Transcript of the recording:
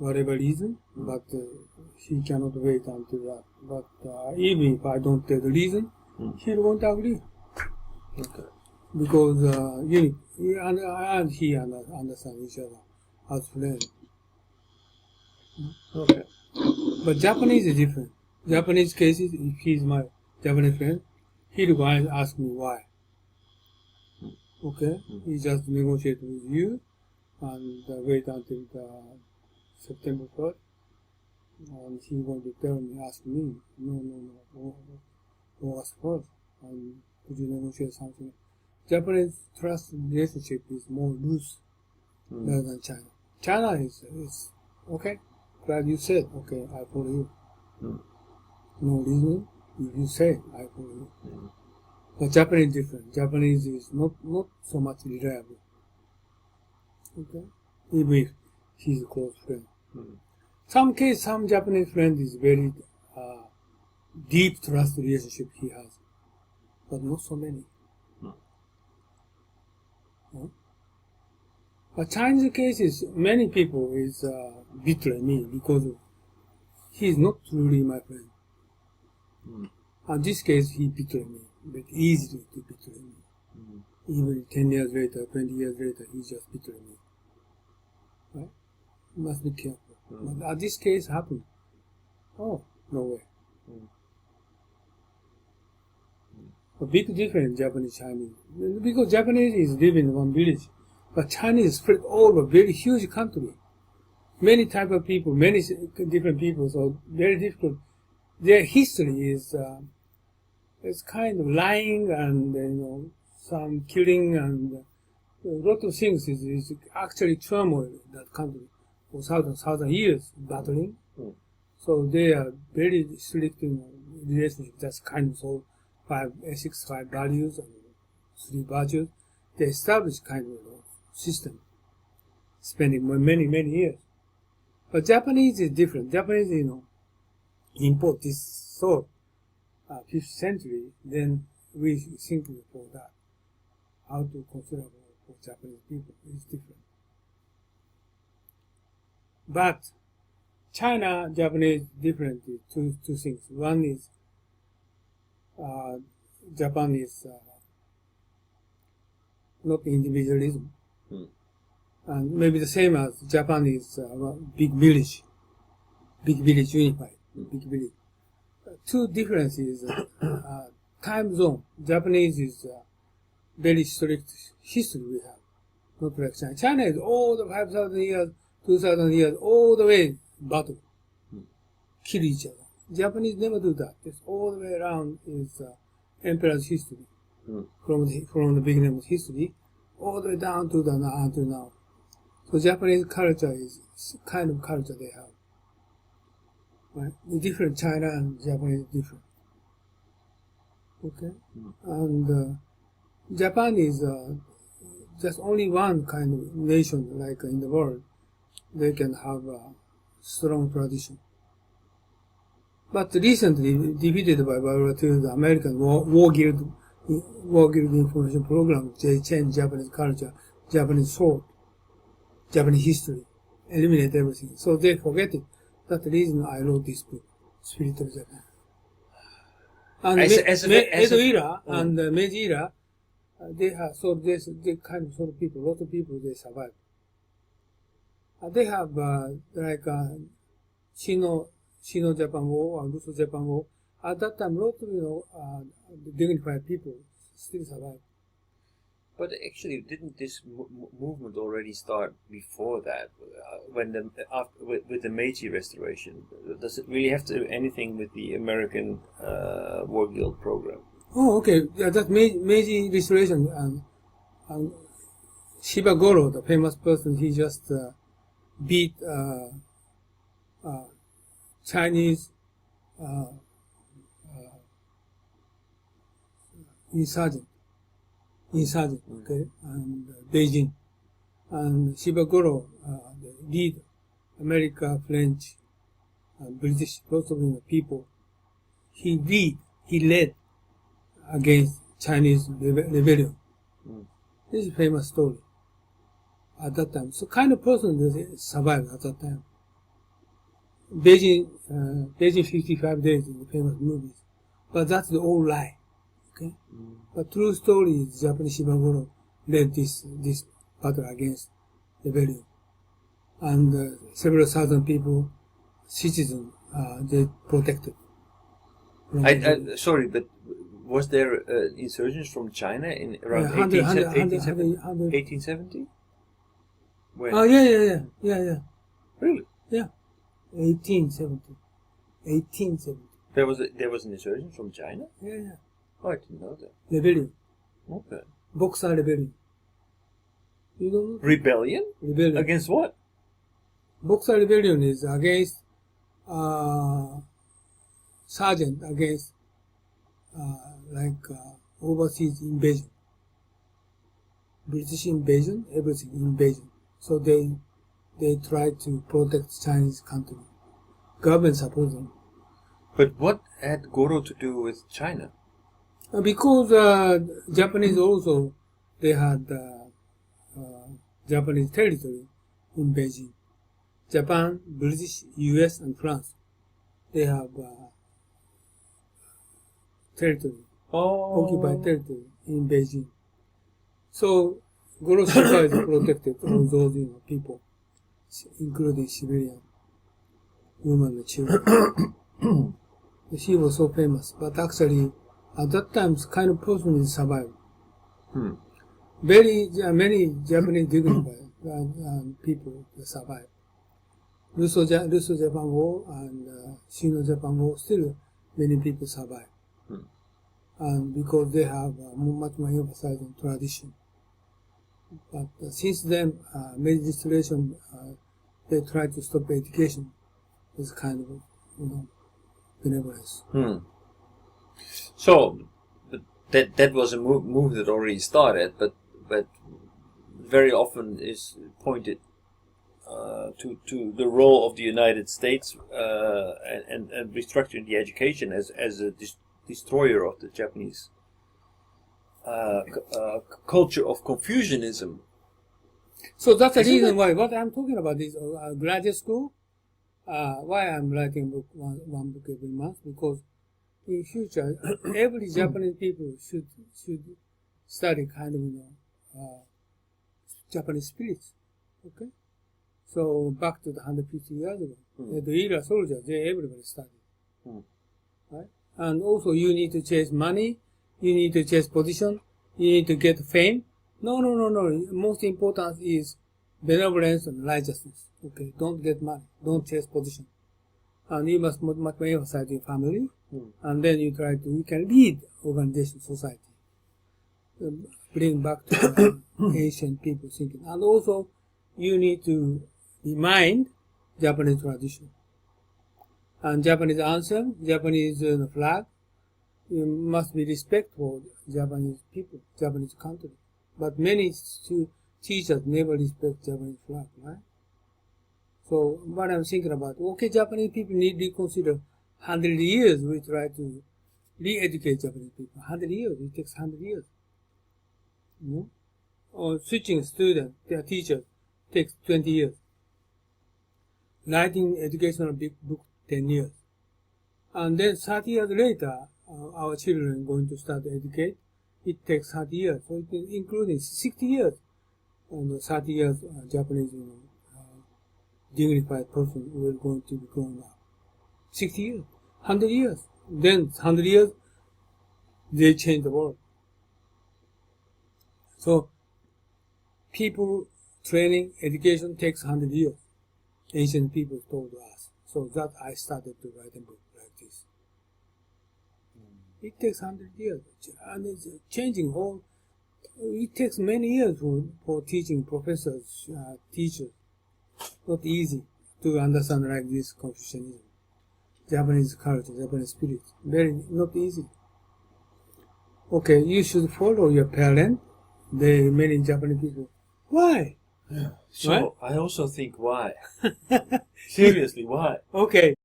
whatever reason, but he cannot wait until that. But even if I don't tell the reason, he won't agree. Okay. Because he understand each other as friends. Okay. But Japanese is different. Japanese cases, if he's my Japanese friend, he'll go and ask me why. Okay? He just negotiate with you and wait until the September 1st. And he going to tell me, ask me, no, August 1st. And could you negotiate something? Japanese trust relationship is more loose rather than China. China is okay. Glad you said, okay, I follow you. No reason, if you say, I follow you. But Japanese is different. Japanese is not so much reliable. Okay? Even if he's a close friend. Some Japanese friend is very deep trust relationship he has. But not so many. But Chinese cases, many people is betray me because he is not truly my friend. In this case, he betrayed me, but easily to betray me. Even 10 years later, 20 years later, he just betrayed me. Right? Must be careful. But this case happened. Oh, no way. A big difference Japanese-Chinese. Because Japanese is living in one village, but Chinese spread all over very huge country. Many type of people, many different people, so very difficult. Their history is kind of lying and some killing and a lot of things is actually turmoil in that country for thousand years battling. So they are very strict in relationship. That's kind of so 5 values and 3 virtues. They establish kind of system, spending many years. But Japanese is different. Japanese, import this sort 5th century, then we think for that. How to consider for Japanese people is different. But China, Japanese different. Two things. One is Japan is not individualism. And maybe the same as Japan is big village unified, big village. Two differences, time zone. Japanese is very strict history we have, not like China. China is all the 5,000 years, 2,000 years, all the way battle, kill each other. Japanese never do that. It's all the way around is emperor's history, from the beginning of history, all the way down to until now. So Japanese culture is kind of culture they have. Right? The different China and Japanese different. Okay? And Japan is just only one kind of nation like in the world. They can have a strong tradition. But recently defeated by the American War Guild information program, they changed Japanese culture, Japanese thought, Japanese history, eliminate everything. So they forget it. That's the reason I wrote this book, Spirit of Japan. And Edo era and Meiji era, they have they kind of sort of people, a lot of people they survived. They have like Sino-Japan War or Russo-Japan War. At that time, a lot of dignified people still survived. But actually, didn't this movement already start before that? With the Meiji Restoration, does it really have to do anything with the American War Guild program? Oh, okay. Yeah, that Meiji Restoration and Shiba Goro, the famous person, he just beat Chinese insurgent, okay, and Beijing. And Shiba Goro, the lead America, French, and British, lots of people, he led against Chinese rebellion. This is a famous story at that time. So kind of person that survived at that time. Beijing 55 Days is the famous movie. But that's the old lie. Okay? But true story is Japanese Shimaguro led this battle against rebellion. And several thousand people, citizens, they protected. Sorry, but was there insurgents from China in around 1870? When? Oh, yeah. Really? Yeah. 1870. There was an insurgent from China? Yeah. Oh, I didn't know that. Rebellion. Okay. Boxer rebellion. You don't know? Rebellion? Rebellion. Against what? Boxer rebellion is against sergeant against overseas invasion. British invasion, everything invasion. So they try to protect Chinese country. Government support them. But what had Goro to do with China? Because Japanese also, they had Japanese territory in Beijing. Japan, British, US, and France, they have territory, occupied territory in Beijing. So Goro Shika is protected all those people, including civilian women and children. She was so famous, but actually at that time, kind of person survived. Many Japanese dignified people survived. Russo-Japan War and Sino-Japan War, still many people survive. And because they have much more emphasis on tradition. But since then, many legislation, they try to stop education. This kind of, benevolence. So, that was a move that already started, but very often is pointed to the role of the United States and restructuring the education as a destroyer of the Japanese culture of Confucianism. So that's the reason why what I'm talking about is graduate school. Why I'm writing one book every month, because in future every Japanese people should study kind of Japanese spirits. Okay. So back to the 150 years ago, the era soldiers, everybody studied. Right? And also you need to chase money, you need to chase position, you need to get fame. No. Most important is benevolence and righteousness. Okay, don't get money, don't chase position. And you must much more emphasize your family, and then you can lead organization, society. Bring back to the ancient people thinking. And also, you need to remind Japanese tradition. And Japanese anthem, Japanese flag, you must be respectful Japanese people, Japanese country. But many teachers never respect Japanese flag, right? So what I'm thinking about, okay, Japanese people need to consider 100 years we try to re-educate Japanese people. 100 years, it takes 100 years. Or switching student, their teacher, takes 20 years. Writing educational big book, 10 years. And then 30 years later, our children are going to start to educate. It takes 30 years, so it is including 60 years. And 30 years, Japanese, dignified person will going to be grown up. 60 years, 100 years. Then 100 years, they change the world. So, people training, education takes 100 years. Ancient people told us. So that I started to write a book like this. It takes 100 years. And it's changing whole. It takes many years for teaching professors, teachers. Not easy to understand like this Confucianism. Japanese culture, Japanese spirit. Very not easy. Okay, you should follow your parent. Many Japanese people. Why? So I also think why. Seriously, why? Okay.